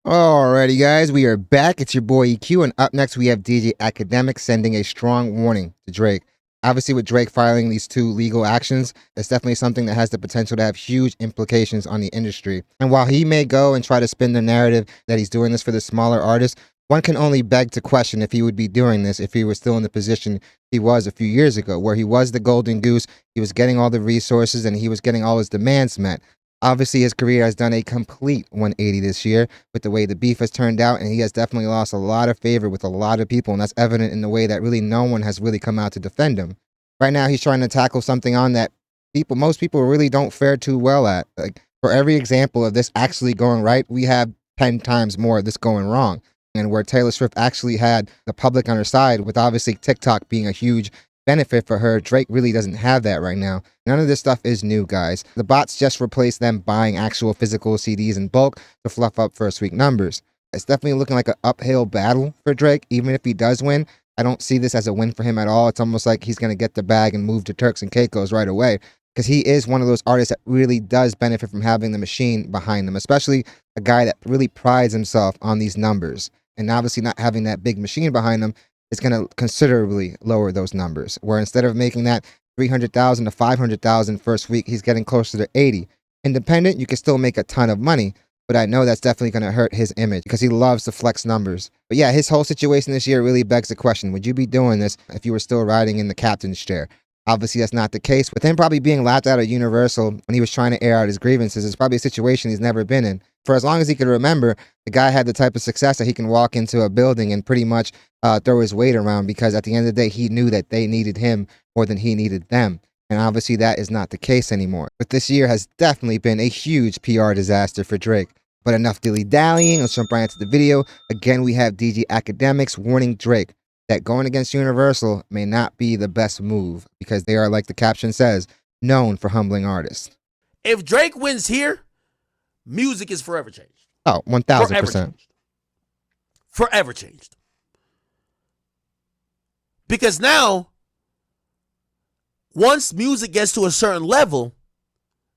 Alrighty, guys, we are back. It's your boy EQ, and up next we have DJ Academics sending a strong warning to Drake. Obviously, with Drake filing these two legal actions, it's definitely something that has the potential to have huge implications on the industry. And while he may go and try to spin the narrative that he's doing this for the smaller artists, one can only beg to question if he would be doing this if he was still in the position he was a few years ago, where he was the golden goose, he was getting all the resources, and he was getting all his demands met. Obviously, his career has done a complete 180 this year with the way the beef has turned out, and he has definitely lost a lot of favor with a lot of people, and that's evident in the way that really no one has really come out to defend him. Right now, he's trying to tackle something on that most people really don't fare too well at. Like, for every example of this actually going right, we have 10 times more of this going wrong. And where Taylor Swift actually had the public on her side, with obviously TikTok being a huge benefit for her, Drake really doesn't have that right now. None of this stuff is new, guys. The bots just replaced them buying actual physical CDs in bulk to fluff up first week numbers. It's definitely looking like an uphill battle for Drake. Even if he does win, I don't see this as a win for him at all. It's almost like he's going to get the bag and move to Turks and Caicos right away, because he is one of those artists that really does benefit from having the machine behind them, especially a guy that really prides himself on these numbers. And obviously not having that big machine behind him is going to considerably lower those numbers, where instead of making that 300,000 to 500,000 first week, he's getting closer to 80. Independent, you can still make a ton of money, but I know that's definitely going to hurt his image because he loves to flex numbers. But yeah, his whole situation this year really begs the question, would you be doing this if you were still riding in the captain's chair? Obviously, that's not the case. With him probably being laughed out of Universal when he was trying to air out his grievances, it's probably a situation he's never been in. For as long as he can remember, the guy had the type of success that he can walk into a building and pretty much throw his weight around, because at the end of the day, he knew that they needed him more than he needed them. And obviously, that is not the case anymore. But this year has definitely been a huge PR disaster for Drake. But enough dilly-dallying, let's jump right into the video. Again, we have DJ Academics warning Drake that going against Universal may not be the best move, because they are, like the caption says, known for humbling artists. If Drake wins here, music is forever changed. Oh, 1,000%. Forever changed. Because now, once music gets to a certain level,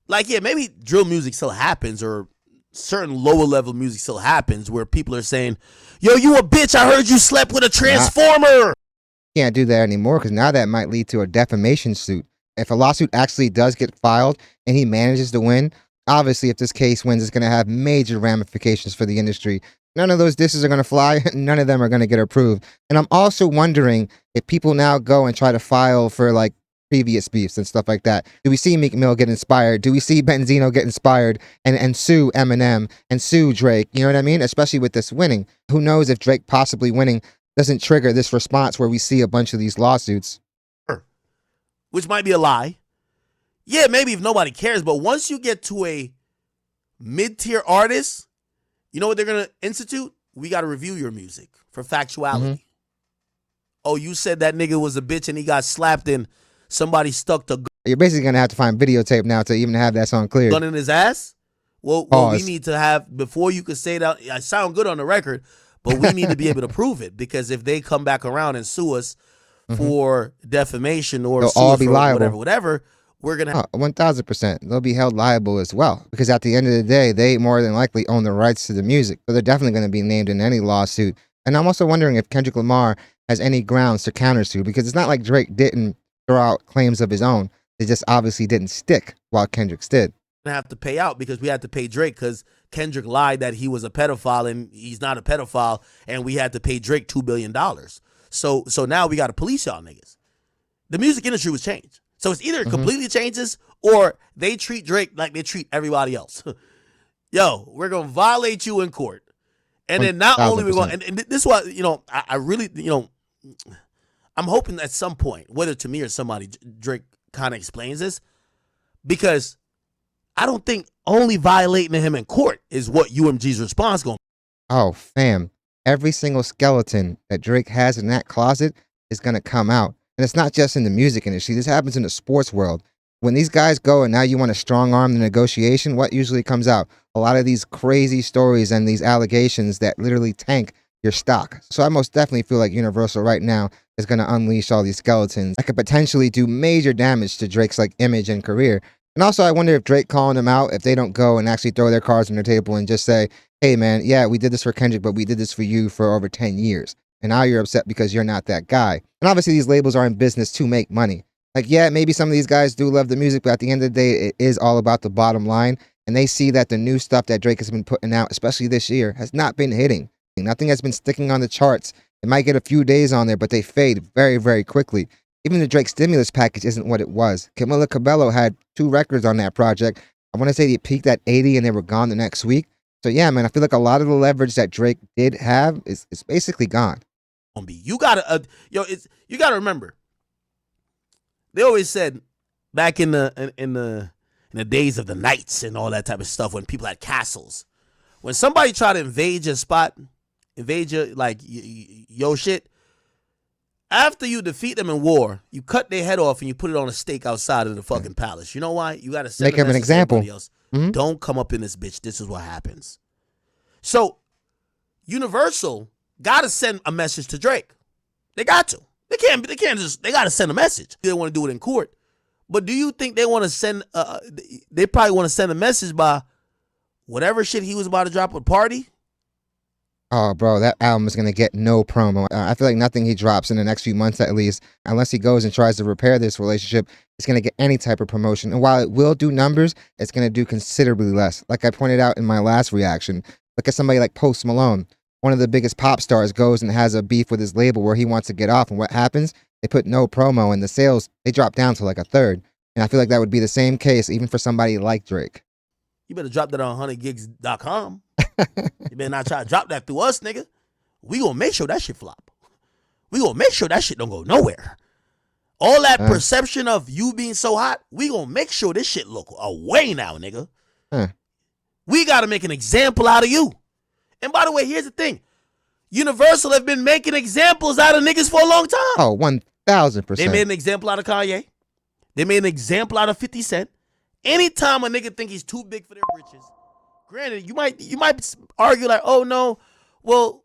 like, yeah, maybe drill music still happens, or certain lower level music still happens, where people are saying, yo, you a bitch, I heard you slept with a transformer. Can't do that anymore, because now that might lead to a defamation suit. If a lawsuit actually does get filed and he manages to win, obviously if this case wins, it's going to have major ramifications for the industry. None of those disses are going to fly. None of them are going to get approved. And I'm also wondering if people now go and try to file for like previous beefs and stuff like that. Do we see Meek Mill get inspired? Do we see Benzino get inspired and sue Eminem and sue Drake? You know what I mean? Especially with this winning. Who knows if Drake possibly winning doesn't trigger this response where we see a bunch of these lawsuits. Which might be a lie. Yeah, maybe if nobody cares, but once you get to a mid-tier artist, you know what they're going to institute? We got to review your music for factuality. Mm-hmm. Oh, you said that nigga was a bitch and he got slapped and somebody stuck the You're basically going to have to find videotape now to even have that song cleared. Gun in his ass? Well, we need to have, before you could say that, I sound good on the record, but we need to be able to prove it, because if they come back around and sue us for defamation or they'll sue all us be for liable. whatever, we're going to 1,000%. They'll be held liable as well, because at the end of the day, they more than likely own the rights to the music. So they're definitely going to be named in any lawsuit. And I'm also wondering if Kendrick Lamar has any grounds to countersue, because it's not like Drake didn't throw out claims of his own. They just obviously didn't stick while Kendrick's did. Have to pay out, because we had to pay Drake because Kendrick lied that he was a pedophile and he's not a pedophile, and we had to pay Drake $2 billion. So now we got to police y'all niggas. The music industry was changed. So it's either completely changes or they treat Drake like they treat everybody else. Yo, we're going to violate you in court. And then not only we're going, and this is why, I really, I'm hoping at some point, whether to me or somebody, Drake kind of explains this, because I don't think only violating him in court is what UMG's response going to be. Oh, fam. Every single skeleton that Drake has in that closet is going to come out. And it's not just in the music industry. This happens in the sports world. When these guys go and now you want to strong arm the negotiation, what usually comes out? A lot of these crazy stories and these allegations that literally tank your stock. So I most definitely feel like Universal right now is going to unleash all these skeletons that could potentially do major damage to Drake's like image and career. And also, I wonder if Drake calling them out, if they don't go and actually throw their cards on the table and just say, hey, man, yeah, we did this for Kendrick, but we did this for you for over 10 years. And now you're upset because you're not that guy. And obviously, these labels are in business to make money. Like, yeah, maybe some of these guys do love the music, but at the end of the day, it is all about the bottom line. And they see that the new stuff that Drake has been putting out, especially this year, has not been hitting. Nothing has been sticking on the charts. It might get a few days on there, but they fade very, very quickly. Even the Drake stimulus package isn't what it was. Camila Cabello had 2 records on that project. I want to say they peaked at 80 and they were gone the next week. So yeah, man, I feel like a lot of the leverage that Drake did have is basically gone. You gotta, you gotta remember. They always said back in the days of the knights and all that type of stuff, when people had castles, when somebody tried to invade your spot, invade your your shit. After you defeat them in war, you cut their head off and you put it on a stake outside of the fucking palace. You know why? You got to send Make him an example. Else. Don't come up in this bitch. This is what happens. So, Universal got to send a message to Drake. They got to. They can't just, they got to send a message. They want to do it in court. But do you think they want to send, they probably want to send a message by whatever shit he was about to drop at a party? Oh, bro, that album is going to get no promo. I feel like nothing he drops in the next few months, at least, unless he goes and tries to repair this relationship, is going to get any type of promotion. And while it will do numbers, it's going to do considerably less. Like I pointed out in my last reaction, look at somebody like Post Malone. One of the biggest pop stars goes and has a beef with his label where he wants to get off. And what happens? They put no promo and the sales, they drop down to like a third. And I feel like that would be the same case even for somebody like Drake. You better drop that on 100gigs.com. You better not try to drop that through us, nigga. We gonna make sure that shit flop. We gonna make sure that shit don't go nowhere. All that perception of you being so hot, we gonna make sure this shit look away now, nigga. We gotta make an example out of you. And by the way, here's the thing. Universal have been making examples out of niggas for a long time. Oh, 1,000%. They made an example out of Kanye. They made an example out of 50 Cent. Anytime a nigga think he's too big for their britches, granted, you might argue like, oh no, well,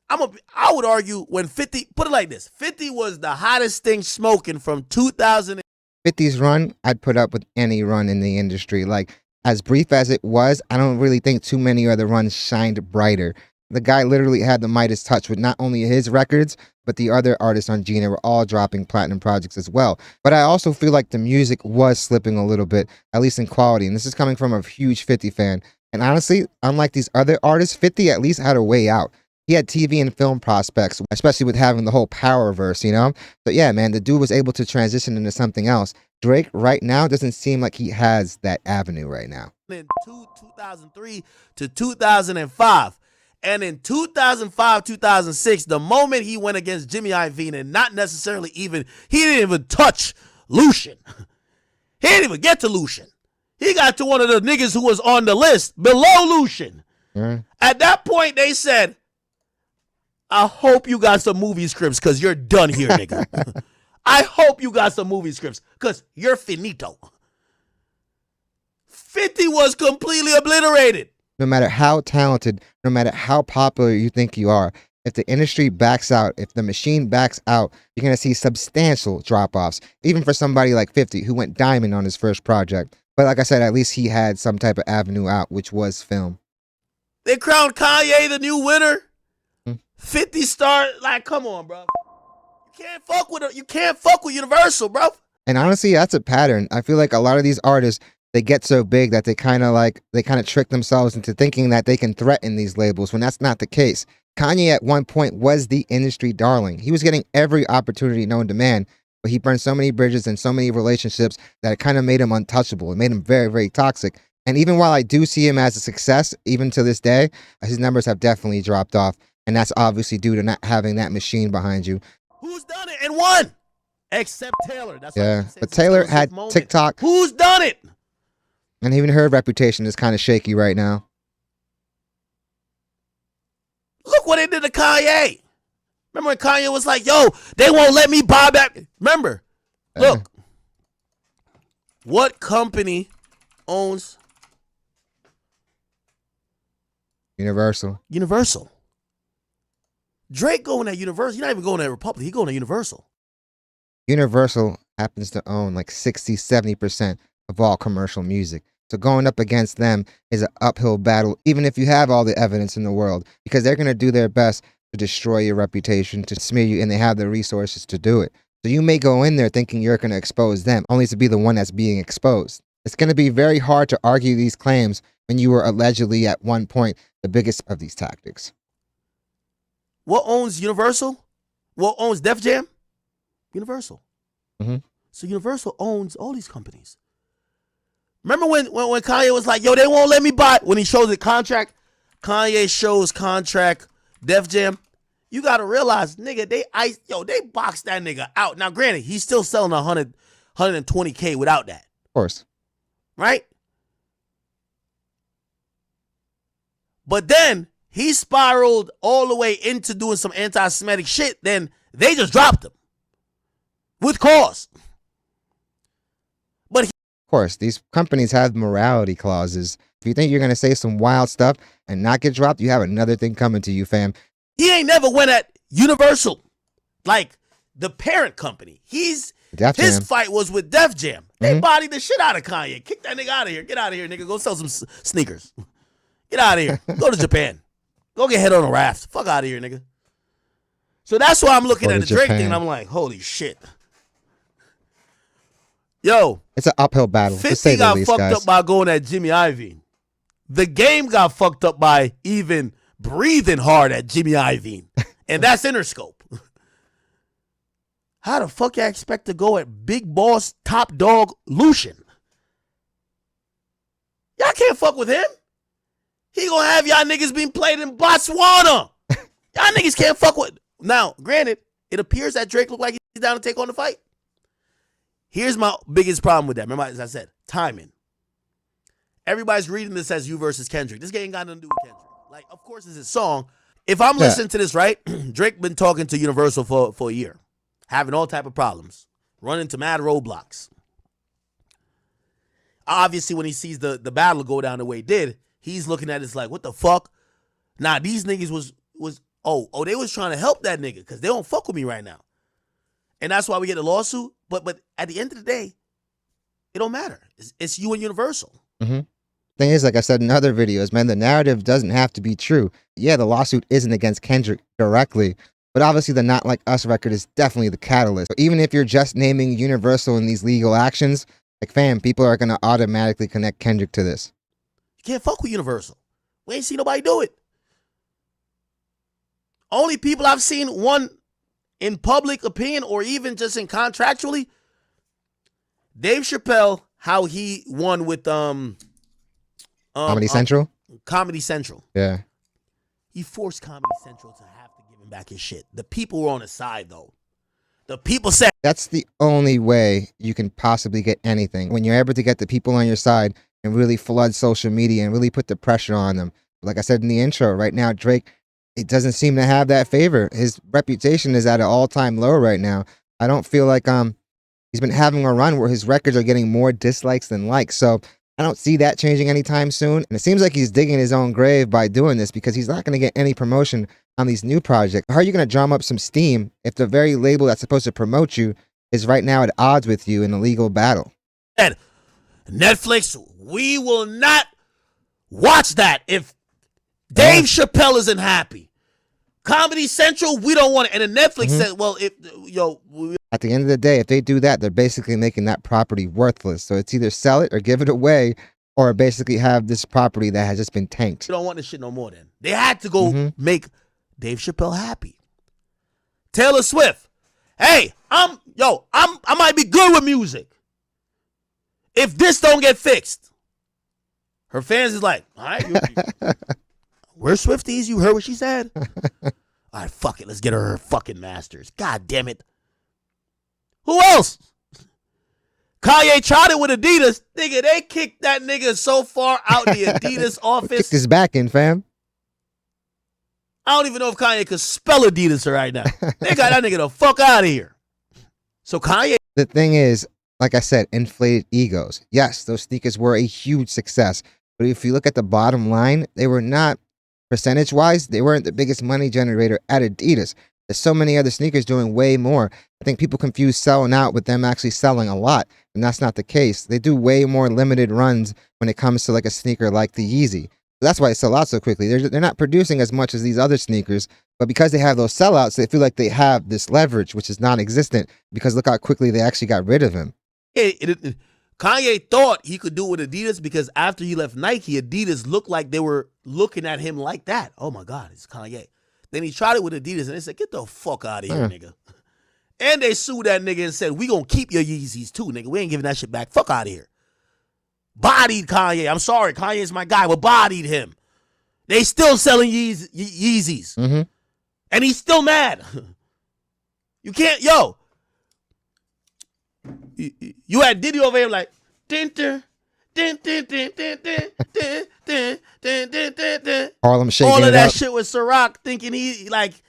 I would argue when 50, put it like this, 50 was the hottest thing smoking from 2000. 50's run, I'd put up with any run in the industry. Like, as brief as it was, I don't really think too many other runs shined brighter. The guy literally had the Midas touch with not only his records, but the other artists on Gina were all dropping platinum projects as well. But I also feel like the music was slipping a little bit, at least in quality. And this is coming from a huge 50 fan. And honestly, unlike these other artists, 50 at least had a way out. He had TV and film prospects, especially with having the whole Powerverse, you know? So yeah, man, the dude was able to transition into something else. Drake right now doesn't seem like he has that avenue right now. In 2003 to 2005. And in 2005, 2006, the moment he went against Jimmy Iovine and not necessarily even, he didn't even touch Lucian. He didn't even get to Lucian. He got to one of the niggas who was on the list below Lucian. At that point, they said, I hope you got some movie scripts because you're done here, nigga. I hope you got some movie scripts because you're finito. 50 was completely obliterated. No matter how talented, no matter how popular you think you are, if the industry backs out, if the machine backs out, you're going to see substantial drop-offs, even for somebody like 50 who went diamond on his first project. But like I said, at least he had some type of avenue out, which was film. They crowned Kanye the new winner. 50 star, like, come on, bro. You can't fuck with Universal, bro. And honestly, that's a pattern. I feel like a lot of these artists, they get so big that they kind of trick themselves into thinking that they can threaten these labels when that's not the case. Kanye at one point was the industry darling. He was getting every opportunity known to man, but he burned so many bridges and so many relationships that it kind of made him untouchable. It made him very, very toxic. And even while I do see him as a success, even to this day, his numbers have definitely dropped off. And that's obviously due to not having that machine behind you. Who's done it and won? Except Taylor. That's but Taylor had TikTok. Who's done it? And even her reputation is kind of shaky right now. Look what they did to Kanye. Remember when Kanye was like, yo, they won't let me buy back. Remember, look, what company owns Universal? Universal. Drake going at Universal. He's not even going at Republic. He's going to Universal. Universal happens to own like 60, 70% of all commercial music. So going up against them is an uphill battle, even if you have all the evidence in the world, because they're going to do their best to destroy your reputation, to smear you, and they have the resources to do it. So you may go in there thinking you're going to expose them, only to be the one that's being exposed. It's going to be very hard to argue these claims when you were allegedly at one point the biggest of these tactics. What owns Universal? What owns Def Jam? Universal. Mm-hmm. So Universal owns all these companies. Remember when Kanye was like, yo, they won't let me buy, when he shows the contract, Kanye shows contract, Def Jam. You got to realize, nigga, they boxed that nigga out. Now, granted, he's still selling 120K without that. Of course. Right? But then he spiraled all the way into doing some anti-Semitic shit. Then they just dropped him with cause. But of course, these companies have morality clauses. If you think you're going to say some wild stuff and not get dropped, you have another thing coming to you, fam. He ain't never went at Universal, like the parent company. His fight was with Def Jam. They bodied the shit out of Kanye. Kick that nigga out of here. Get out of here, nigga. Go sell some sneakers. Get out of here. Go to Japan. Go get head on a raft. Fuck out of here, nigga. So that's why I'm looking at the Drake thing and I'm like, holy shit. Yo. It's an uphill battle. 50 got fucked up by going at Jimmy Iovine. The game got fucked up by even breathing hard at Jimmy Iovine. And that's Interscope. How the fuck y'all expect to go at big boss, top dog, Lucian? Y'all can't fuck with him. He gonna have y'all niggas being played in Botswana. Y'all niggas can't fuck with. Now, granted, it appears that Drake look like he's down to take on the fight. Here's my biggest problem with that. Remember, as I said, timing. Everybody's reading this as you versus Kendrick. This game ain't got nothing to do with Kendrick. Like, of course, it's his song. If I'm listening to this, right, Drake been talking to Universal for a year, having all type of problems, running to mad roadblocks. Obviously, when he sees the battle go down the way it did, he's looking at it like, what the fuck? Nah, these niggas was they was trying to help that nigga because they don't fuck with me right now. And that's why we get a lawsuit. But at the end of the day, it don't matter. It's you and Universal. Mm-hmm. Thing is, like I said in other videos, man, the narrative doesn't have to be true. Yeah, the lawsuit isn't against Kendrick directly, but obviously the Not Like Us record is definitely the catalyst. So even if you're just naming Universal in these legal actions, like, fam, people are going to automatically connect Kendrick to this. You can't fuck with Universal. We ain't seen nobody do it. Only people I've seen, one in public opinion or even just in contractually, Dave Chappelle, how he won with Comedy Central? Comedy Central. Yeah. He forced Comedy Central to have to give him back his shit. The people were on his side, though. The people said... That's the only way you can possibly get anything. When you're able to get the people on your side and really flood social media and really put the pressure on them. Like I said in the intro, right now, Drake, it doesn't seem to have that favor. His reputation is at an all-time low right now. I don't feel like he's been having a run where his records are getting more dislikes than likes. So I don't see that changing anytime soon. And it seems like he's digging his own grave by doing this because he's not going to get any promotion on these new projects. How are you going to drum up some steam if the very label that's supposed to promote you is right now at odds with you in a legal battle? Netflix, we will not watch that if Dave Chappelle isn't happy. Comedy Central, we don't want it. And then Netflix says, well, at the end of the day, if they do that, they're basically making that property worthless. So it's either sell it or give it away or basically have this property that has just been tanked. We don't want this shit no more then. They had to go make Dave Chappelle happy. Taylor Swift, hey, I might be good with music. If this don't get fixed, her fans is like, all right, we're Swifties. You heard what she said. All right, fuck it. Let's get her fucking masters. God damn it. Who else? Kanye tried it with Adidas. Nigga, they kicked that nigga so far out the Adidas office. Kicked his back in, fam. I don't even know if Kanye could spell Adidas right now. They got that nigga the fuck out of here. So Kanye. The thing is, like I said, inflated egos. Yes, those sneakers were a huge success. But if you look at the bottom line, they were not, percentage-wise, they weren't the biggest money generator at Adidas. There's so many other sneakers doing way more. I think people confuse selling out with them actually selling a lot, and that's not the case. They do way more limited runs when it comes to like a sneaker like the Yeezy. That's why it sell out so quickly. They're not producing as much as these other sneakers, but because they have those sellouts, they feel like they have this leverage, which is non-existent, because look how quickly they actually got rid of him. Kanye thought he could do it with Adidas because after he left Nike, Adidas looked like they were looking at him like that. Oh my God, it's Kanye. Then he tried it with Adidas and they said, get the fuck out of here, nigga. And they sued that nigga and said, we gonna keep your Yeezys too, nigga. We ain't giving that shit back. Fuck out of here. Bodied Kanye. I'm sorry, Kanye's my guy, but bodied him. They still selling Yeezys. And he's still mad. You can't, you had Diddy over here like, Harlem shaking all of it that up. shit with Ciroc thinking he like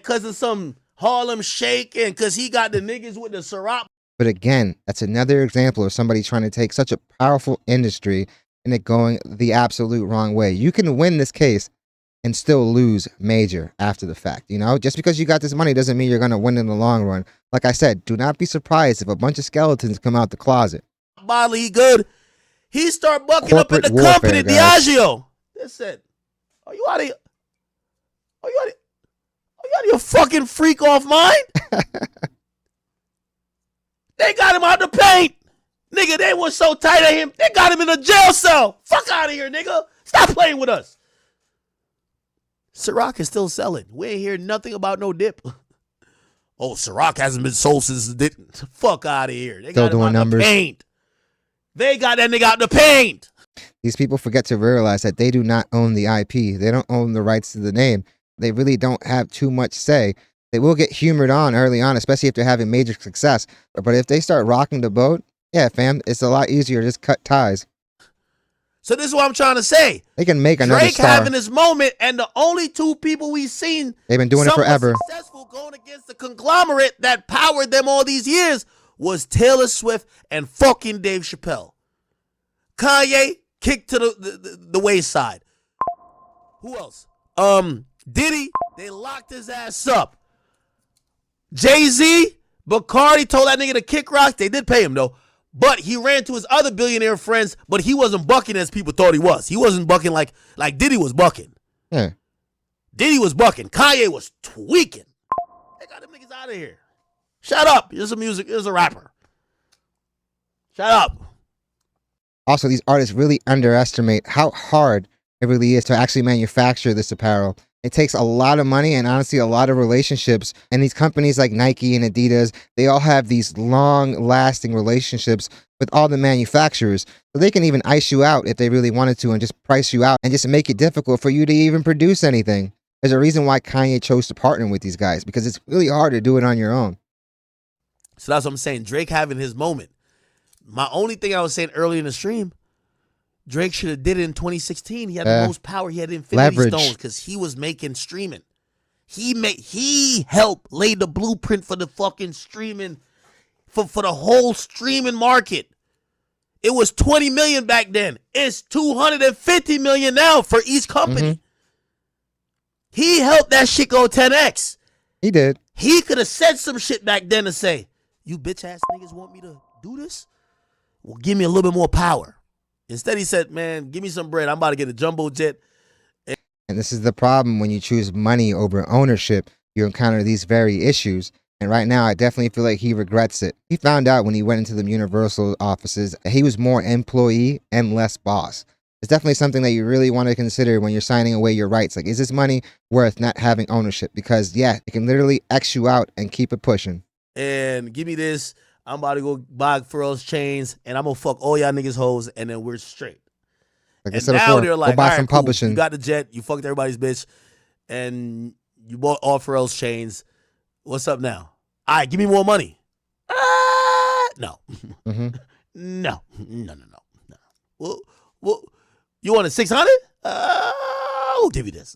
cause of some Harlem shake and cause he got the niggas with the Ciroc. But again, that's another example of somebody trying to take such a powerful industry and it going the absolute wrong way. You can win this case and still lose major after the fact. You know, just because you got this money doesn't mean you're going to win in the long run. Like I said, do not be surprised if a bunch of skeletons come out the closet. Bodily good. He start bucking Corporate up at the warfare, company, guys. Diageo. They said, are you out of here? Are you out of your fucking freak off mind? They got him out the paint. Nigga, they were so tight of him, they got him in a jail cell. Fuck out of here, nigga. Stop playing with us. Ciroc is still selling. We ain't hear nothing about no dip. Oh, Ciroc hasn't been sold since the dip. Fuck out of here. They Still got him doing out numbers. the paint. They got that nigga out the paint. These people forget to realize that they do not own the IP. They don't own the rights to the name. They really don't have too much say. They will get humored on early on, especially if they're having major success. But if they start rocking the boat, yeah, fam, it's a lot easier to just cut ties. So this is what I'm trying to say. They can make another Drake star. having this moment, and the only two people we've seen They've been doing it somewhat forever. successful going against the conglomerate that powered them all these years was Taylor Swift and fucking Dave Chappelle. Kanye kicked to the wayside. Who else? Diddy, they locked his ass up. Jay-Z, Bacardi told that nigga to kick rocks. They did pay him though. But he ran to his other billionaire friends, but he wasn't bucking as people thought he was. He wasn't bucking like Diddy was bucking. Yeah. Diddy was bucking. Kanye was tweaking. They got them niggas out of here. Shut up. You're a rapper. Shut up. Also, these artists really underestimate how hard it really is to actually manufacture this apparel. It takes a lot of money and honestly a lot of relationships. And these companies like Nike and Adidas, they all have these long-lasting relationships with all the manufacturers. So they can even ice you out if they really wanted to and just price you out and just make it difficult for you to even produce anything. There's a reason why Kanye chose to partner with these guys, because it's really hard to do it on your own. So that's what I'm saying. Drake having his moment. My only thing I was saying earlier in the stream, Drake should have did it in 2016. He had the most power. He had Infinity Leverage. Stones because he was making streaming. He helped lay the blueprint for the fucking streaming, for the whole streaming market. It was 20 million back then. It's 250 million now for each company. He helped that shit go 10x. He did. He could have said some shit back then to say, you bitch ass niggas want me to do this? Well, give me a little bit more power. Instead, he said, man, give me some bread. I'm about to get a jumbo jet. And this is the problem when you choose money over ownership. You encounter these very issues. And right now, I definitely feel like he regrets it. He found out when he went into the Universal offices, he was more employee and less boss. It's definitely something that you really want to consider when you're signing away your rights. Like, is this money worth not having ownership? Because, yeah, it can literally X you out and keep it pushing. And give me this. I'm about to go buy Pharrell's chains, and I'm going to fuck all y'all niggas hoes, and then we're straight. Like I And said now before, they're like, go buy all right, some cool. publishing. You got the jet. You fucked everybody's bitch, and you bought all Pharrell's chains. What's up now? All right, give me more money. No. No. Well, you want a 600? We'll give you this.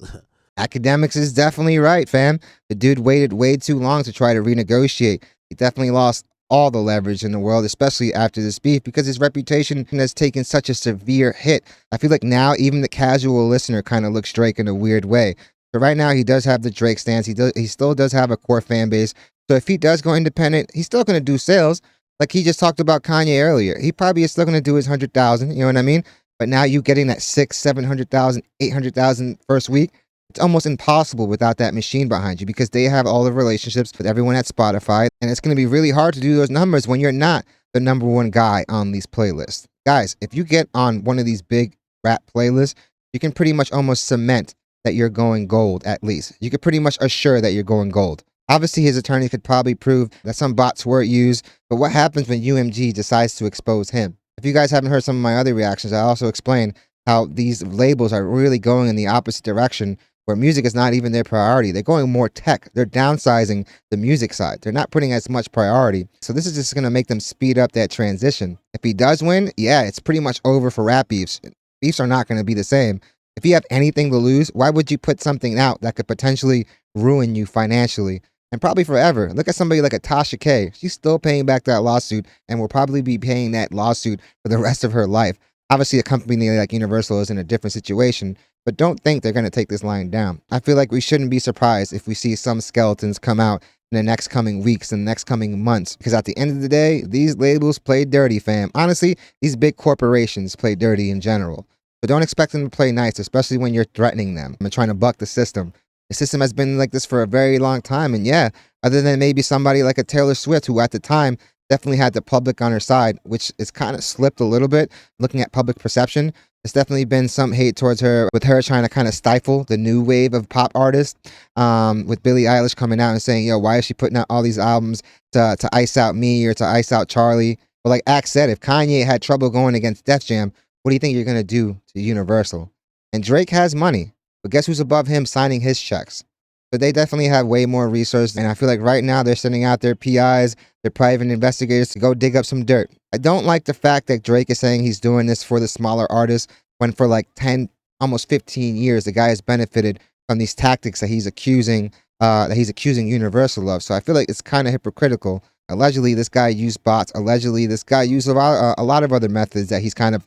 AKADEMIKS is definitely right, fam. The dude waited way too long to try to renegotiate. He definitely lost all the leverage in the world, especially after this beef, because his reputation has taken such a severe hit. I feel like now even the casual listener kind of looks Drake in a weird way. So right now he does have the Drake stance. He still does have a core fan base. So if he does go independent, he's still going to do sales. Like he just talked about Kanye earlier. He probably is still going to do his 100,000. You know what I mean? But now you getting that 700,000, 800,000 first week. It's almost impossible without that machine behind you because they have all the relationships with everyone at Spotify. And it's going to be really hard to do those numbers when you're not the number one guy on these playlists. Guys, if you get on one of these big rap playlists, you can pretty much almost cement that you're going gold at least. You could pretty much assure that you're going gold. Obviously, his attorney could probably prove that some bots were used, but what happens when UMG decides to expose him? If you guys haven't heard some of my other reactions, I also explain how these labels are really going in the opposite direction where music is not even their priority. They're going more tech. They're downsizing the music side. They're not putting as much priority. So this is just going to make them speed up that transition. If he does win, yeah, it's pretty much over for rap beefs. Beefs are not going to be the same. If you have anything to lose, why would you put something out that could potentially ruin you financially? And probably forever. Look at somebody like a Tasha K. She's still paying back that lawsuit and will probably be paying that lawsuit for the rest of her life. Obviously, a company like Universal is in a different situation, but don't think they're going to take this line down. I feel like we shouldn't be surprised if we see some skeletons come out in the next coming weeks and the next coming months, because at the end of the day, these labels play dirty, fam. Honestly, these big corporations play dirty in general. But don't expect them to play nice, especially when you're threatening them and trying to buck the system. The system has been like this for a very long time. And yeah, other than maybe somebody like a Taylor Swift, who at the time definitely had the public on her side, which is kind of slipped a little bit looking at public perception. There's definitely been some hate towards her, with her trying to kind of stifle the new wave of pop artists, with Billie Eilish coming out and saying, yo, why is she putting out all these albums to ice out me or to ice out Charlie? But like Axe said, if Kanye had trouble going against Def Jam, what do you think you're going to do to Universal? And Drake has money. But guess who's above him signing his checks? But they definitely have way more resources. And I feel like right now they're sending out their PIs, their private investigators to go dig up some dirt. I don't like the fact that Drake is saying he's doing this for the smaller artists when for like 10, almost 15 years, the guy has benefited from these tactics that he's accusing Universal of. So I feel like it's kind of hypocritical. Allegedly, this guy used bots. Allegedly, this guy used a lot of other methods that he's kind of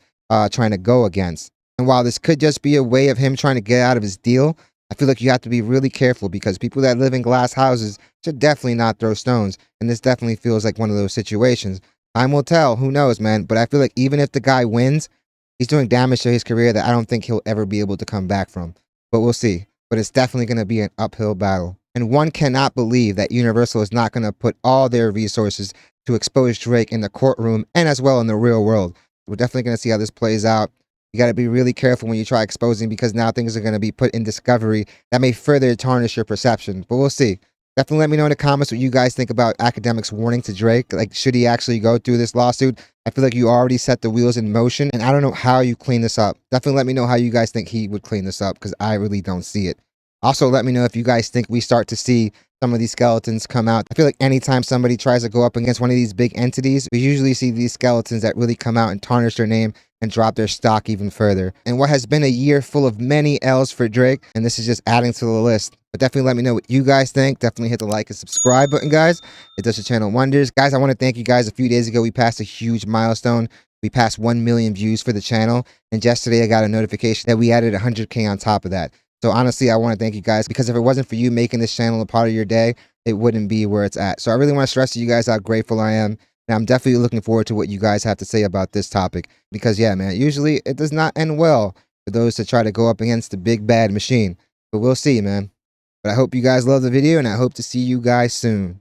trying to go against. And while this could just be a way of him trying to get out of his deal, I feel like you have to be really careful because people that live in glass houses should definitely not throw stones. And this definitely feels like one of those situations. Time will tell. Who knows, man? But I feel like even if the guy wins, he's doing damage to his career that I don't think he'll ever be able to come back from. But we'll see. But it's definitely going to be an uphill battle. And one cannot believe that Universal is not going to put all their resources to expose Drake in the courtroom and as well in the real world. We're definitely going to see how this plays out. You got to be really careful when you try exposing because now things are going to be put in discovery that may further tarnish your perception. But we'll see. Definitely let me know in the comments what you guys think about Akademiks' warning to Drake. Like, should he actually go through this lawsuit? I feel like you already set the wheels in motion, and I don't know how you clean this up. Definitely let me know how you guys think he would clean this up because I really don't see it. Also, let me know if you guys think we start to see some of these skeletons come out. I feel like anytime somebody tries to go up against one of these big entities, we usually see these skeletons that really come out and tarnish their name and drop their stock even further. And what has been a year full of many L's for Drake, and this is just adding to the list. But definitely let me know what you guys think. Definitely hit the like and subscribe button, guys. It does the channel wonders. Guys, I want to thank you guys. A few days ago, we passed a huge milestone. We passed 1 million views for the channel. And yesterday, I got a notification that we added 100K on top of that. So honestly, I want to thank you guys because if it wasn't for you making this channel a part of your day, it wouldn't be where it's at. So I really want to stress to you guys how grateful I am. And I'm definitely looking forward to what you guys have to say about this topic. Because yeah, man, usually it does not end well for those that try to go up against the big bad machine. But we'll see, man. But I hope you guys love the video and I hope to see you guys soon.